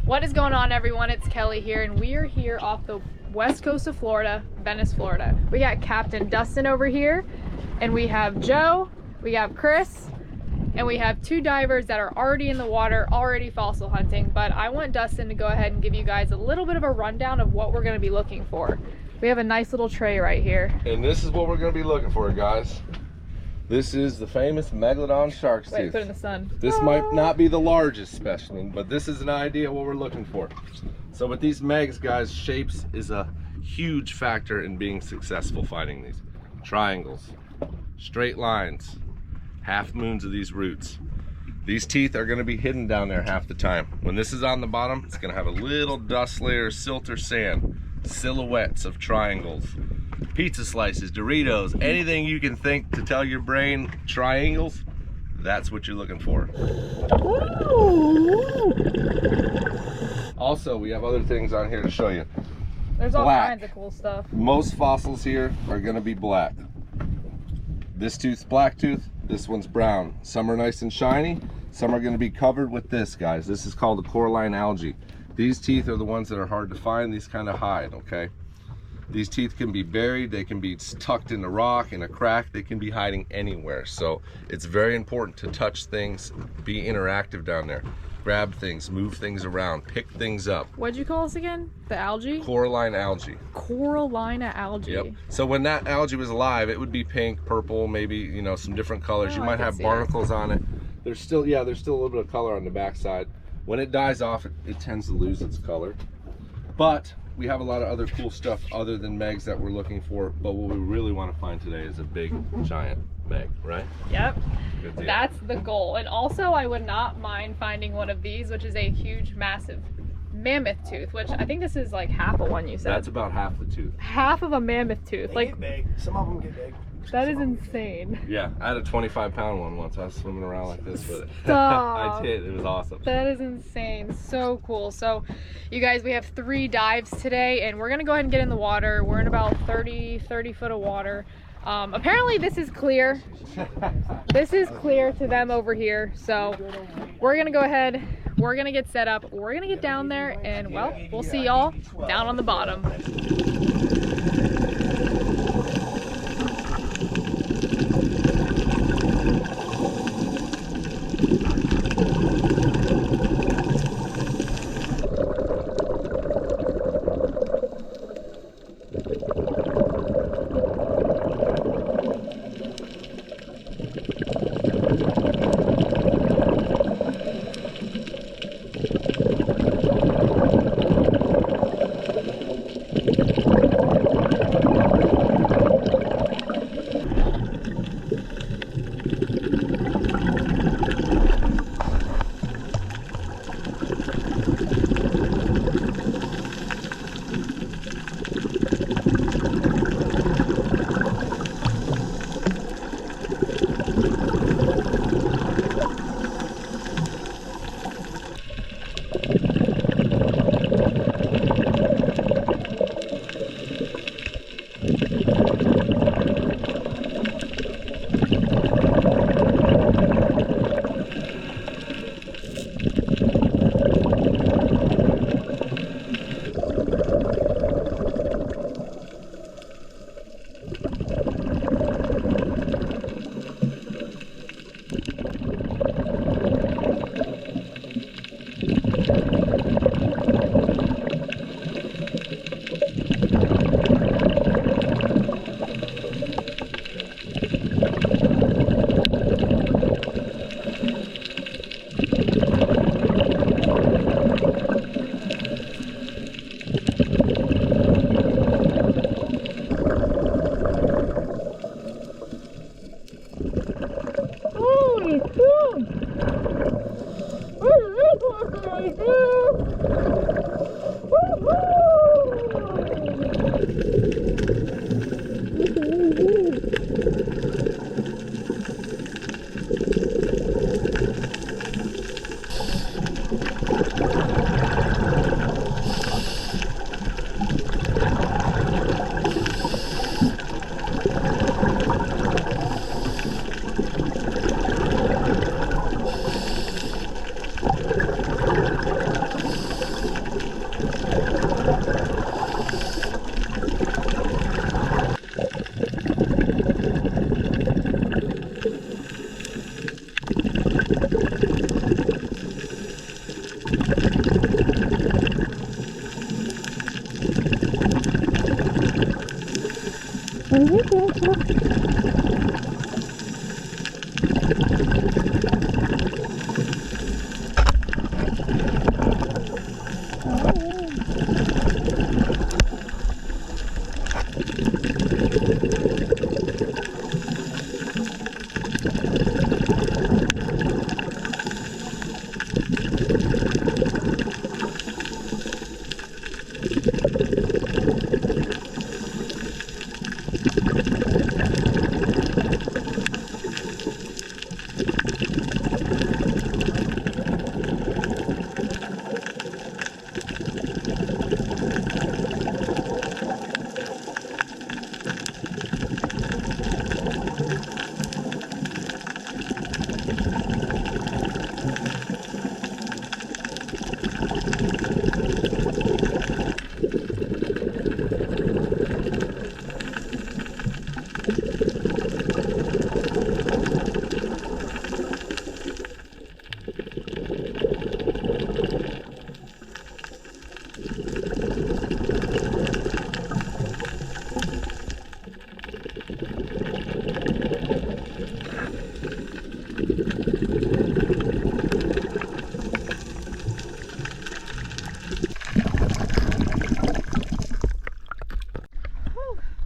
What is going on, everyone? It's Kelly here, and we are here off the west coast of Florida, Venice, Florida. We got Captain Dustin over here, and we have Joe, we have Chris, and we have two divers that are already in the water, already fossil hunting. But I want Dustin to go ahead and give you guys a little bit of a rundown of what we're going to be looking for. We have a nice little tray right here. And this is what we're going to be looking for, guys. This is the famous Megalodon shark's tooth. Wait, put it in the sun. This might not be the largest specimen, but this is an idea what we're looking for. So with these megs, guys, shapes is a huge factor in being successful finding these. Triangles, straight lines, half moons of these roots. These teeth are going to be hidden down there half the time. When this is on the bottom, it's going to have a little dust layer, silt or sand, silhouettes of triangles, pizza slices, Doritos, anything you can think to tell your brain triangles, that's what you're looking for. Also, we have other things on here to show you. There's all Black. kinds of cool stuff. Most fossils here are going to be black. This tooth's black tooth, this one's brown. Some are nice and shiny, some are going to be covered with this, guys. This is called the coralline algae. These teeth are the ones that are hard to find. These kind of hide, okay? These teeth can be buried, they can be tucked in a rock, in a crack, they can be hiding anywhere. So it's very important to touch things, be interactive down there. Grab things, move things around, pick things up. What'd you call this again? The algae? Coralline algae. Coralline algae. Yep. So when that algae was alive, it would be pink, purple, maybe, you know, some different colors. Oh, you I might can have see barnacles on it. There's still a little bit of color on the backside. When it dies off, it tends to lose its color. But we have a lot of other cool stuff other than megs that we're looking for, but what we really want to find today is a big, giant meg, right? Yep. Good deal. That's the goal. And also, I would not mind finding one of these, which is a huge, massive mammoth tooth, which I think this is like half of one, you said. That's about half the tooth. Half of a mammoth tooth. They like, get big. Some of them get big. that is insane. Yeah, I had a 25-pound one once. I was swimming around like this with it. Stop. I did. It was awesome. That is insane. So cool. So you guys, we have 3 dives today, and we're gonna go ahead and get in the water. We're in about 30 foot of water. Apparently this is clear. This is clear to them over here. So we're gonna go ahead, we're gonna get set up, we're gonna get down there, and well, we'll see y'all down on the bottom.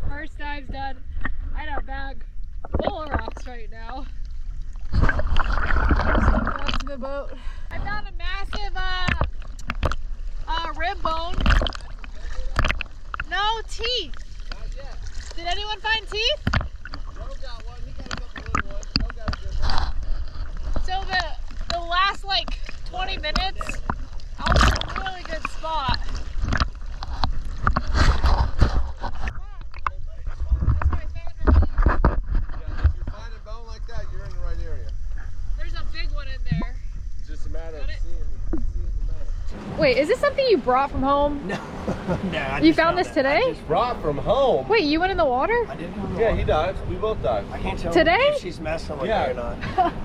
First dive's done. I had a bag full of rocks right now. Back to the boat. I found a massive rib bone. No teeth. Not yet. Did anyone find teeth? Joe got one. He got a couple little ones. Joe got a good one. So the last like 20 minutes, I was in a really good spot. Wait, is this something you brought from home? No, no. You found this today? Just brought from home. Wait, you went in the water? I didn't know. Yeah, he dives. We both dive. I can't tell Today? if she's messing with me or not.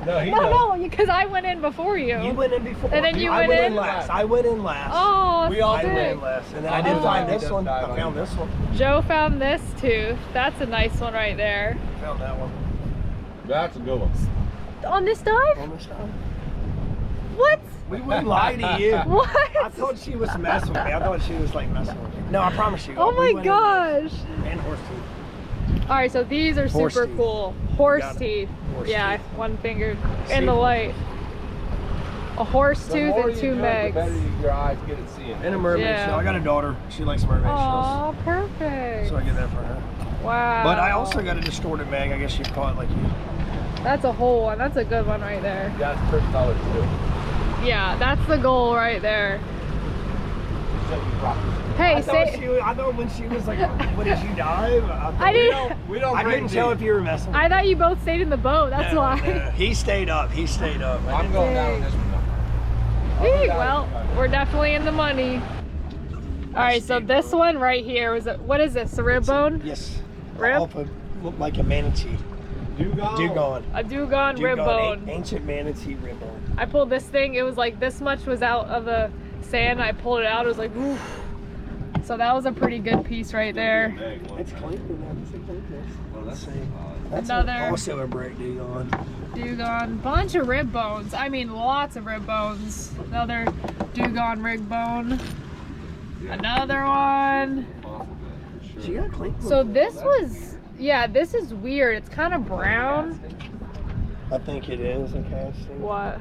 No, he No, because I went in before you. You went in before. And then you I went in? last. I went in last. Oh, We all I sick. went in last. And then I didn't find this one. dive I found this one. Joe found this tooth. That's a nice one right there. Found that one. That's a good one. On this dive? On this time. What? We wouldn't lie to you. What? I thought she was messing with me. I thought she was like messing with me. No, I promise you. Oh we my went in last. gosh. And horse teeth. All right, so these are Horse super teeth. cool. Horse Got it. teeth. Horse Yeah, teeth. one finger See? in the light. A horse The tooth more and you two do it, megs. the better your eyes get at seeing. And a mermaid Yeah. shell. I got a daughter. She likes mermaid shells. Oh, perfect. So I get that for her. Wow. But I also got a distorted mag. I guess you'd call it like you. That's a whole one. That's a good one right there. Yeah, it's first dollar too. Yeah, that's the goal right there. Hey, I thought say. I thought when she was like, "What did you dive?" I didn't. We don't I break couldn't tell deep. if you were messing. I thought you both stayed in the boat. That's No, why. no. He stayed up. He stayed up. I'm going down on this one though. Hey, well, we're definitely in the money. All right, so this one right here was a, what is this? A rib bone? Yes. Rib? Off of, looked like a manatee. Dugong. A dugong rib bone. Ancient manatee rib bone. I pulled this thing. It was like this much was out of the sand. I pulled it out. It was like, oof. So that was a pretty good piece right there. It's That's Another- also a break dugong. Dugong, bunch of rib bones. I mean, lots of rib bones. Another dugong rib bone. Another one. She got clean. So this was, yeah, this is weird. It's kind of brown. I think it is a casting. What?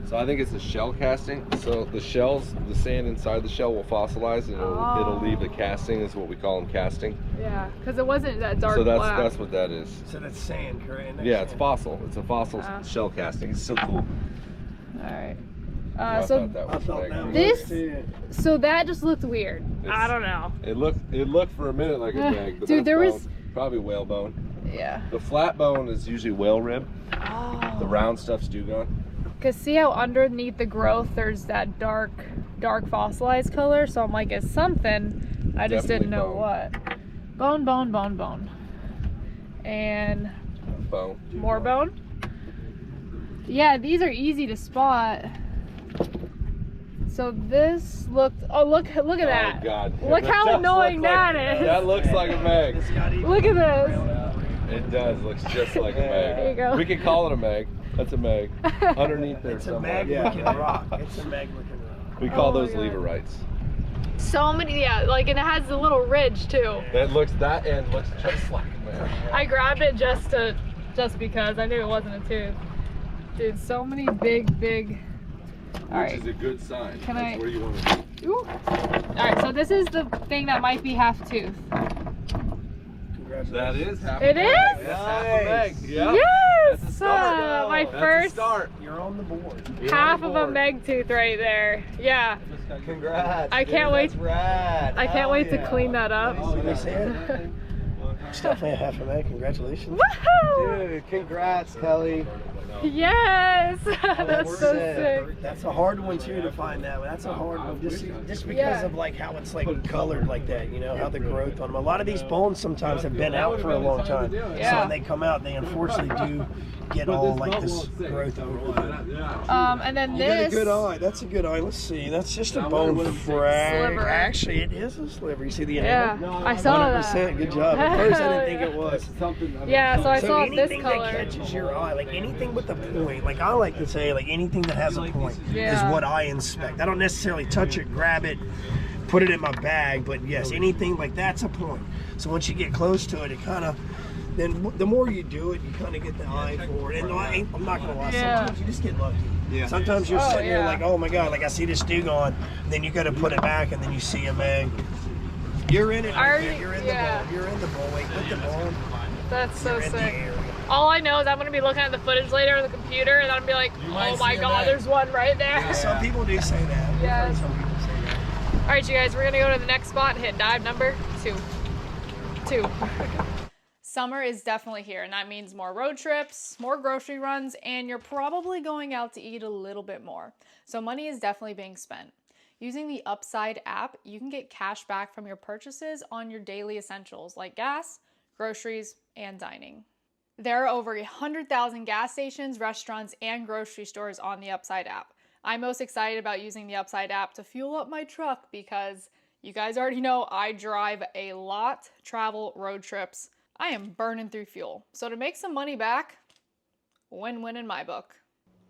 So I think it's a shell casting. So the shells, the sand inside the shell will fossilize and it'll leave the casting, is what we call them, casting. Yeah, because it wasn't that dark So black. that's what that is. So that's sand, correct? Yeah, it's fossil. It's a fossil shell casting. It's so cool. Alright. I So thought that was magnificent. this, so that just looked weird. I don't know. It looked for a minute like a mag, but Dude, that's there bone. was- Probably whale bone. Yeah. The flat bone is usually whale rib. Oh. The round stuff's dugong. Cause see how underneath the growth there's that dark fossilized color. So I'm like, it's something. I just didn't know what. Bone, bone, bone, bone. And Bone. more bone. Yeah, these are easy to spot. So this looked. Oh, look at that. Oh God. Look how That annoying looks like- that is. That looks like a mag. Look at this. It does. Looks just like a mag. There you go. We could call it a mag. That's a mag. Underneath there It's a somewhere. mag looking rock. It's a mag looking rock. We call Oh my those God. leverrites. So many, yeah, like, and it has the little ridge too. That end looks just like a mag. I grabbed it just because I knew it wasn't a tooth. Dude, so many big. All Which right. is a good sign. Can That's I- where you want to be. Ooh. All right, so this is the thing that might be half tooth. Congratulations. That is half It a mag. is? That's half a mag. Yeah. Yes! That's a start. My That's a first start. You're on the board. half of a meg tooth right there. Yeah. Congrats. I can't wait. That's rad. I can't wait to clean that up. Let me see it. It's definitely a half a mag. Congratulations. Woohoo! Dude, congrats, Kelly. Yes! That's so sick. That's a hard one too to find that. That's a hard one just because Yeah. of like how it's like colored like that. You know how the growth on them. A lot of these bones sometimes have been out for a long time. Yeah. So when they come out, they unfortunately do get all like this growth over them. And then You got a this. good eye. That's a good eye. Let's see. That's just a bone Sliver. Actually, it is a sliver. You see the Yeah, enamel? I saw 100%. that. Good job. At first, I didn't think it was. Yeah, so I So saw this anything that color. catches your eye, like anything with a point, like I like to say, like anything that has a point Yeah. is what I inspect. I don't necessarily touch it, grab it, put it in my bag, but yes, anything like that's a point. So once you get close to it, it kind of, then the more you do it, you kind of get the eye for it. And I'm not gonna lie, Yeah. sometimes you just get lucky. Yeah. Sometimes you're Oh, sitting there yeah. like, oh my god, like I see this dugong, and then you got to put it back, and then you see a mag. You're in it. I Right already- there. You're in yeah. the ball. You're in the ball. Wait, put the ball. That's so You're in the sick. area. All I know is I'm gonna be looking at the footage later on the computer, and I'm gonna be like, might oh my see a god, mag. there's one right there. Some people do say that. We've Yeah. heard some people say that. All right, you guys, we're gonna go to the next spot and hit dive number 2. Summer is definitely here, and that means more road trips, more grocery runs, and you're probably going out to eat a little bit more. So money is definitely being spent. Using the Upside app, you can get cash back from your purchases on your daily essentials like gas, groceries, and dining. There are over 100,000 gas stations, restaurants, and grocery stores on the Upside app. I'm most excited about using the Upside app to fuel up my truck because you guys already know I drive a lot, travel road trips. I am burning through fuel. So to make some money back, win-win in my book.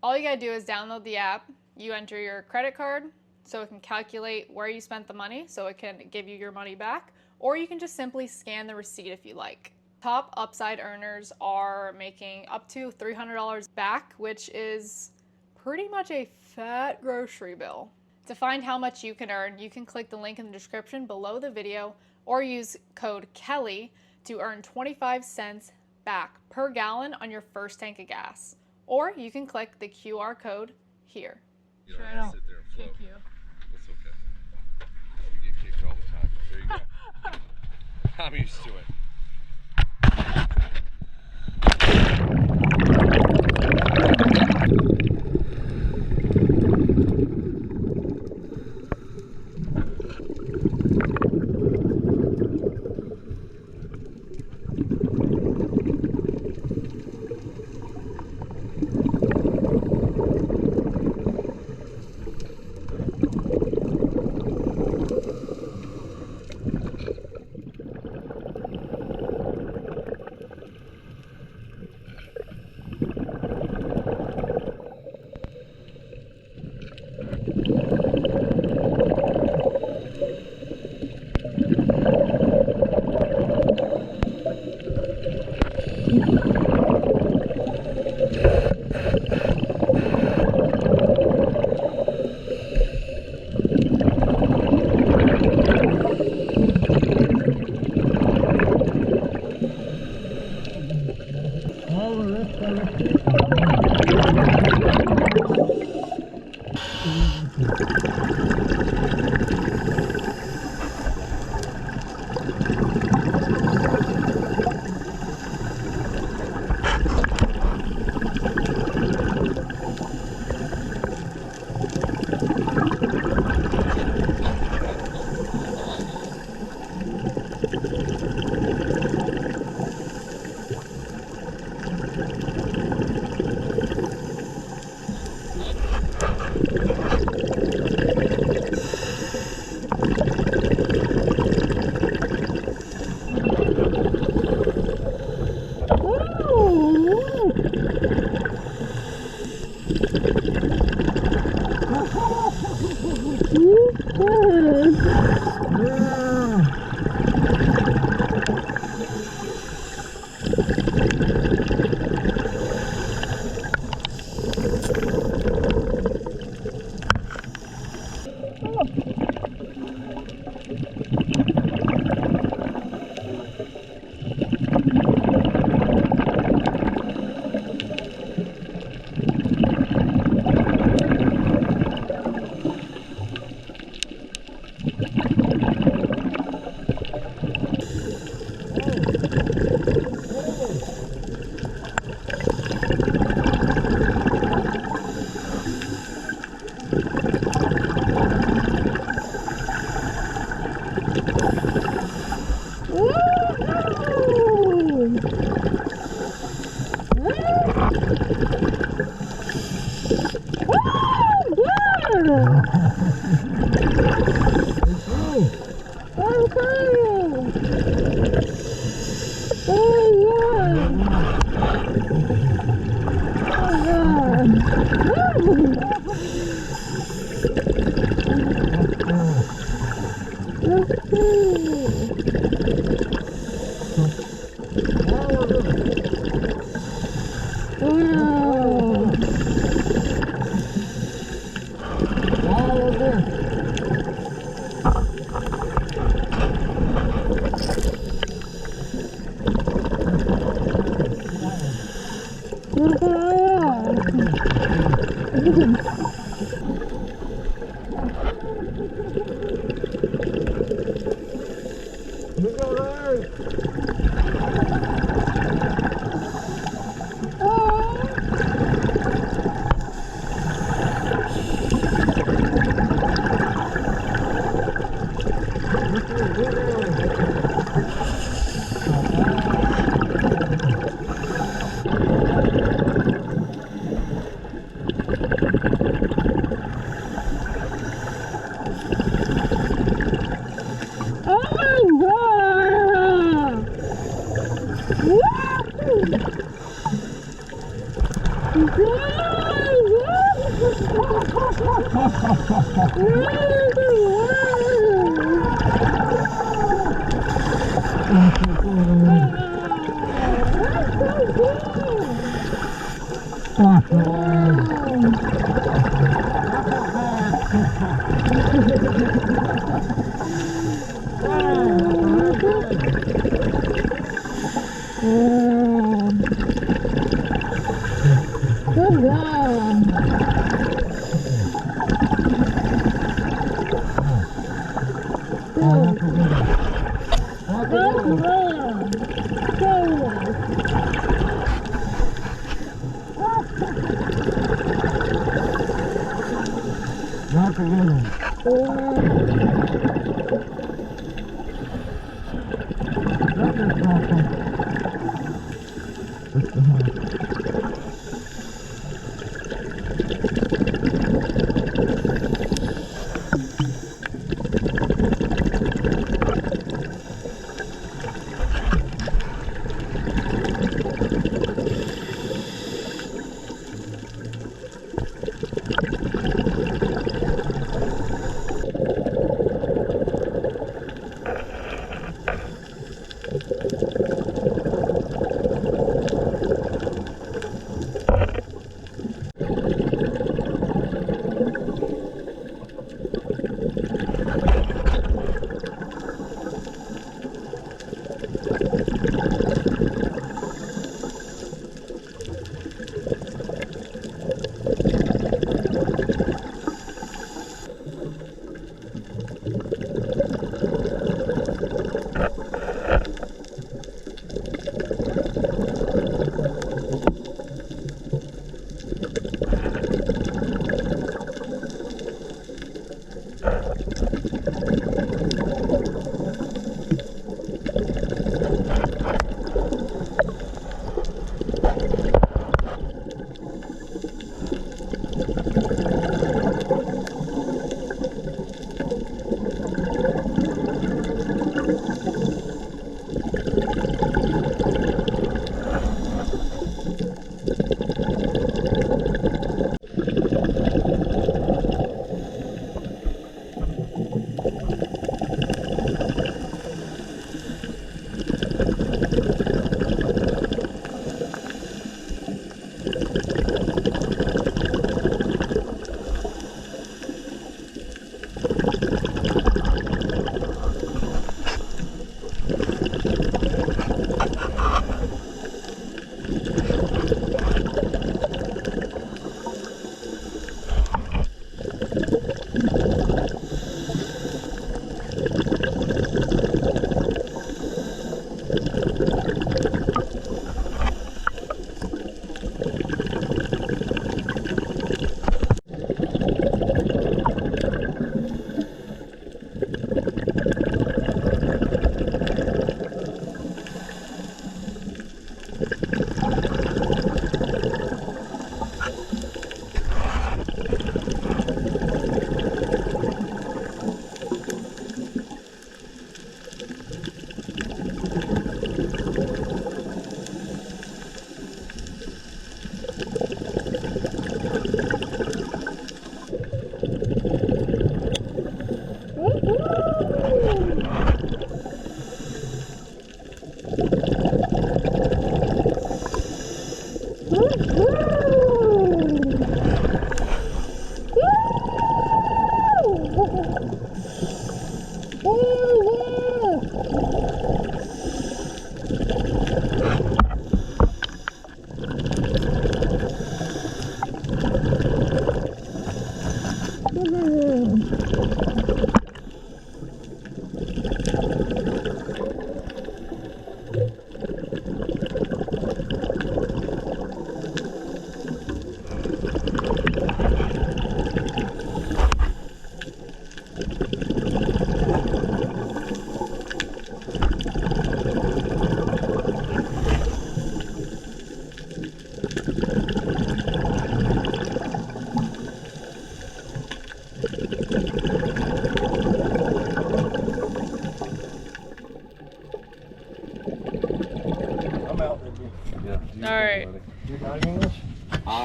All you gotta do is download the app. You enter your credit card so it can calculate where you spent the money so it can give you your money back, or you can just simply scan the receipt if you like. Top Upside earners are making up to $300 back, which is pretty much a fat grocery bill. To find how much you can earn, you can click the link in the description below the video or use code KELLY to earn 25 cents back per gallon on your first tank of gas. Or you can click the QR code here. You don't have to sit there and float. It's okay. We get kicked all the time. There you go. I'm used to it.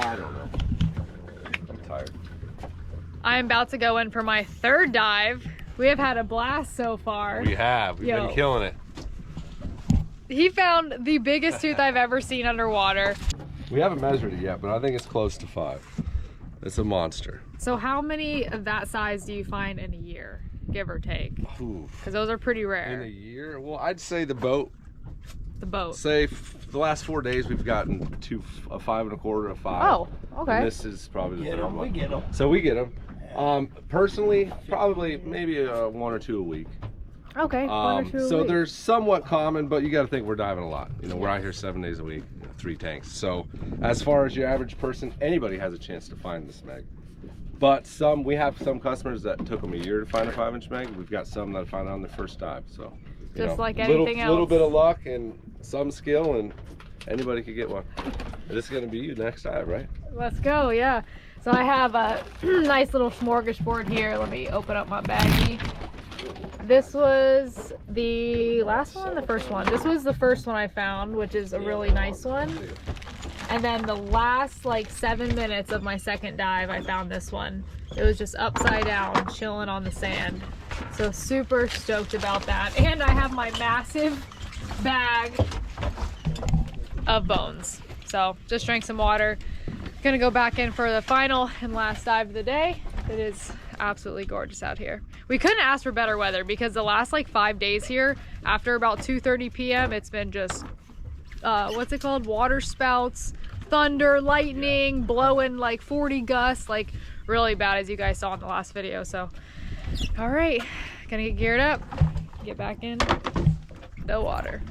I don't know. I'm tired. I'm about to go in for my 3rd dive. We have had a blast so far. We have. We've been killing it. He found the biggest tooth I've ever seen underwater. We haven't measured it yet, but I think it's close to 5. It's a monster. So how many of that size do you find in a year, give or take? Ooh. Because those are pretty rare. In a year? Well, I'd say the boat. The boat. Say the last 4 days we've gotten a 5 1/4, a 5. Oh, okay. And this is probably the 3rd one. We get them. So we get them. Personally, probably maybe 1 or 2 a week. Okay, 1 or 2 a So week. they're somewhat common, but you got to think we're diving a lot. You know, we're out here 7 days a week, 3 tanks. So as far as your average person, anybody has a chance to find this meg. But we have some customers that took them a year to find a 5-inch meg. We've got some that found it on their first dive. So just like anything else. Little bit of luck and some skill, and anybody could get one. This is gonna be you next dive, right? Let's go, yeah. So I have a nice little smorgasbord here. Let me open up my baggie. This was the last one, the first one. This was the first one I found, which is a really nice one. And then the last like 7 minutes of my 2nd dive, I found this one. It was just upside down, chilling on the sand. So super stoked about that. And I have my massive bag of bones. So just drank some water. Gonna go back in for the final and last dive of the day. It is absolutely gorgeous out here. We couldn't ask for better weather because the last like 5 days here, after about 2:30 p.m., it's been just, what's it called? Water spouts, thunder, lightning, blowing like 40 gusts, like really bad as you guys saw in the last video. So, all right, gonna get geared up, get back in the water.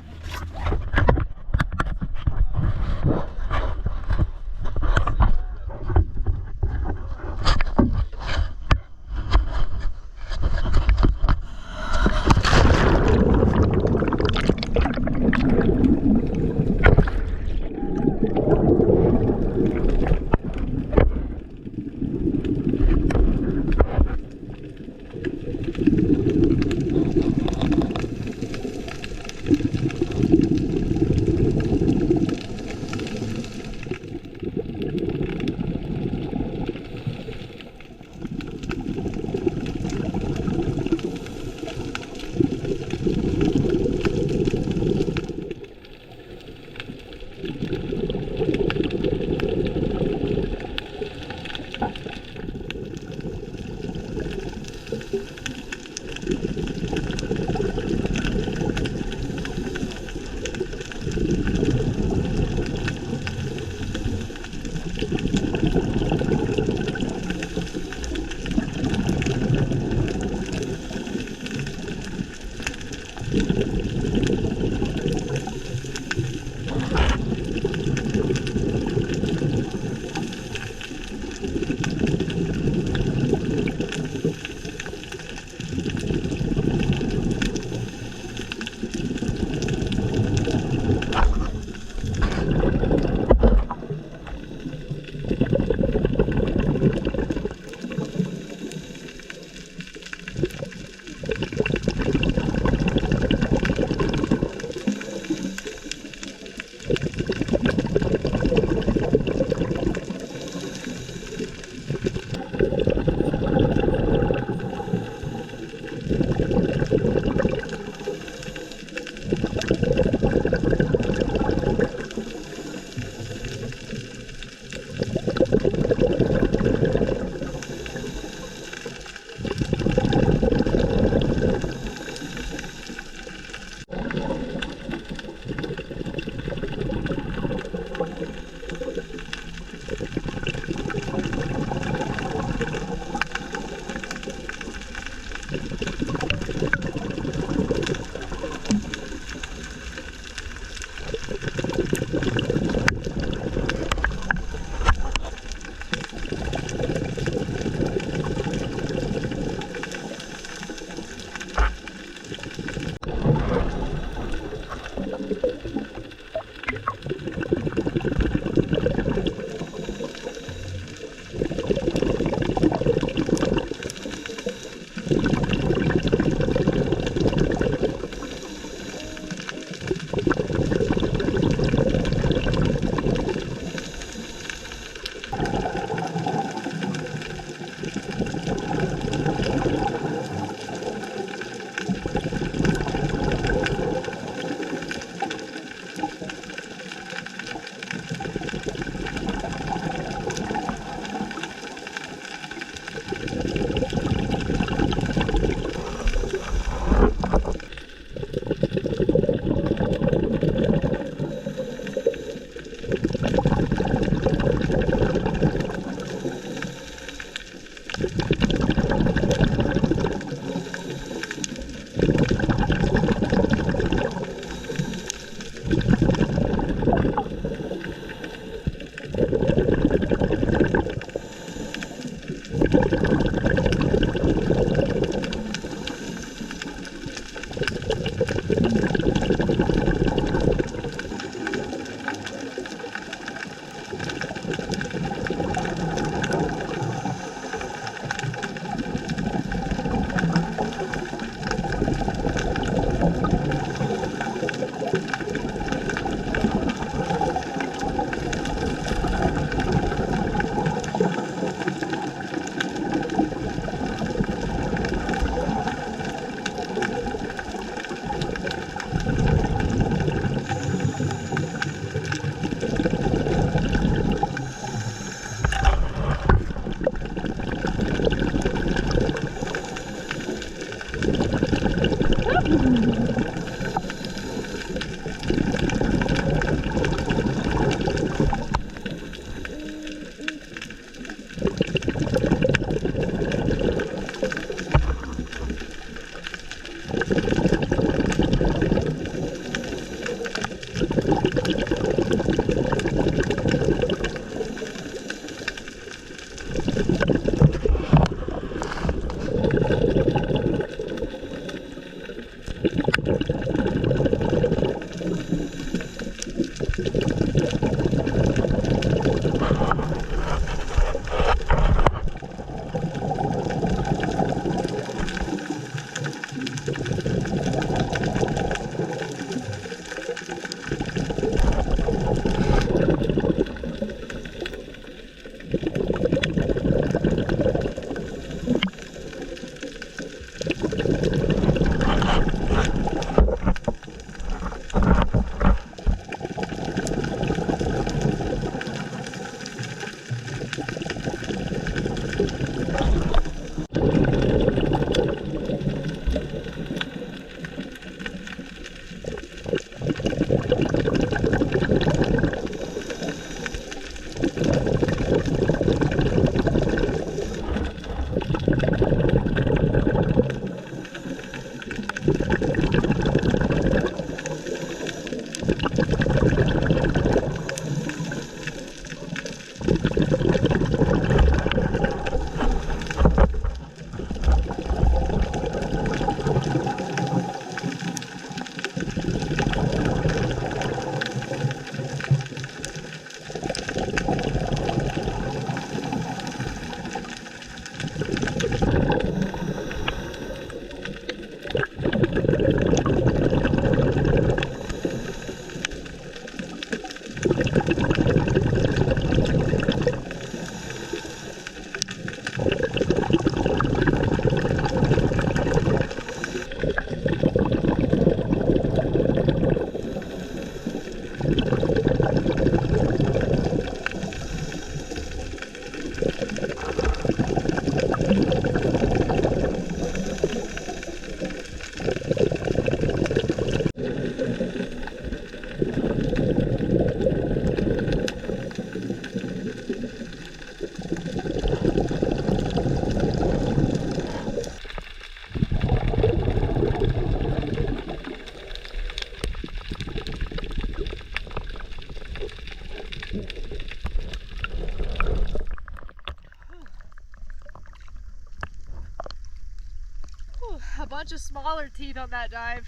A bunch of smaller teeth on that dive.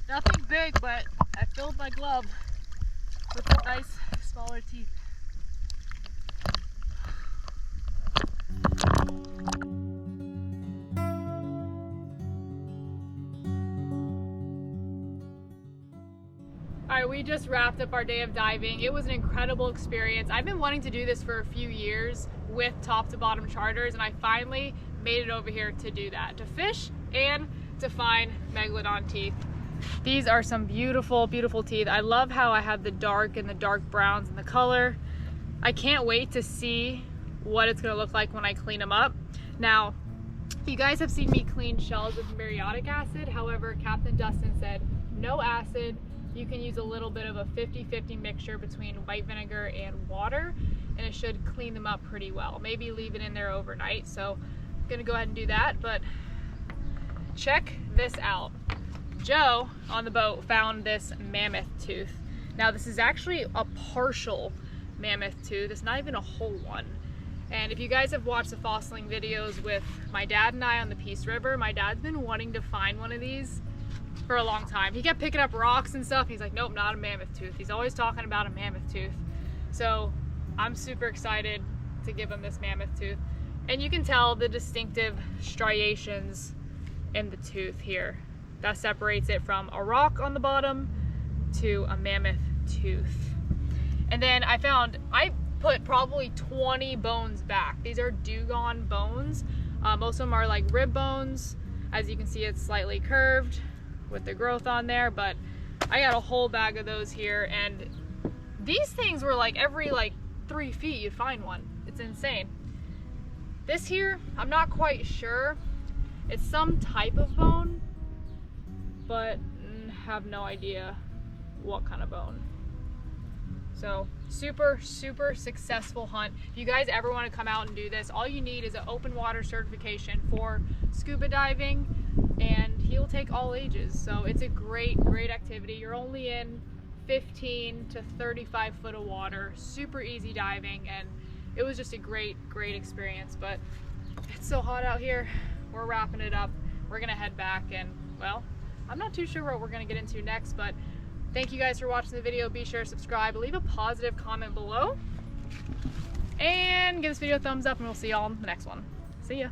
Nothing big, but I filled my glove with some nice smaller teeth. Alright, we we just wrapped up our day of diving. It was an incredible experience. I've been wanting to do this for a few years with top to bottom charters, and I finally made it over here to do that, to fish and to find Megalodon teeth. These are some beautiful, beautiful teeth. I love how I have the dark and the dark browns in the color. I can't wait to see what it's gonna look like when I clean them up. Now, you guys have seen me clean shells with muriatic acid. However, Captain Dustin said no acid. You can use a little bit of a 50-50 mixture between white vinegar and water, and it should clean them up pretty well. Maybe leave it in there overnight. So I'm gonna go ahead and do that, but check this out. Joe on the boat found this mammoth tooth. Now this is actually a partial mammoth tooth. It's not even a whole one. And if you guys have watched the fossiling videos with my dad and I on the Peace River, my dad's been wanting to find one of these for a long time. He kept picking up rocks and stuff. He's like, nope, not a mammoth tooth. He's always talking about a mammoth tooth. So I'm super excited to give him this mammoth tooth. And you can tell the distinctive striations in the tooth here. That separates it from a rock on the bottom to a mammoth tooth. And then I put probably 20 bones back. These are dugong bones. Most of them are like rib bones. As you can see, it's slightly curved with the growth on there, but I got a whole bag of those here, and these things were like every 3 feet you'd find one. It's insane. This here, I'm not quite sure. It's some type of bone, but have no idea what kind of bone. So super, super successful hunt. If you guys ever want to come out and do this, all you need is an open water certification for scuba diving, and he'll take all ages. So it's a great, great activity. You're only in 15 to 35 foot of water, super easy diving, and it was just a great, great experience. But it's so hot out here. We're wrapping it up. We're gonna head back, and well, I'm not too sure what we're gonna get into next, but thank you guys for watching the video. Be sure to subscribe, leave a positive comment below, and give this video a thumbs up, and we'll see y'all in the next one. See ya.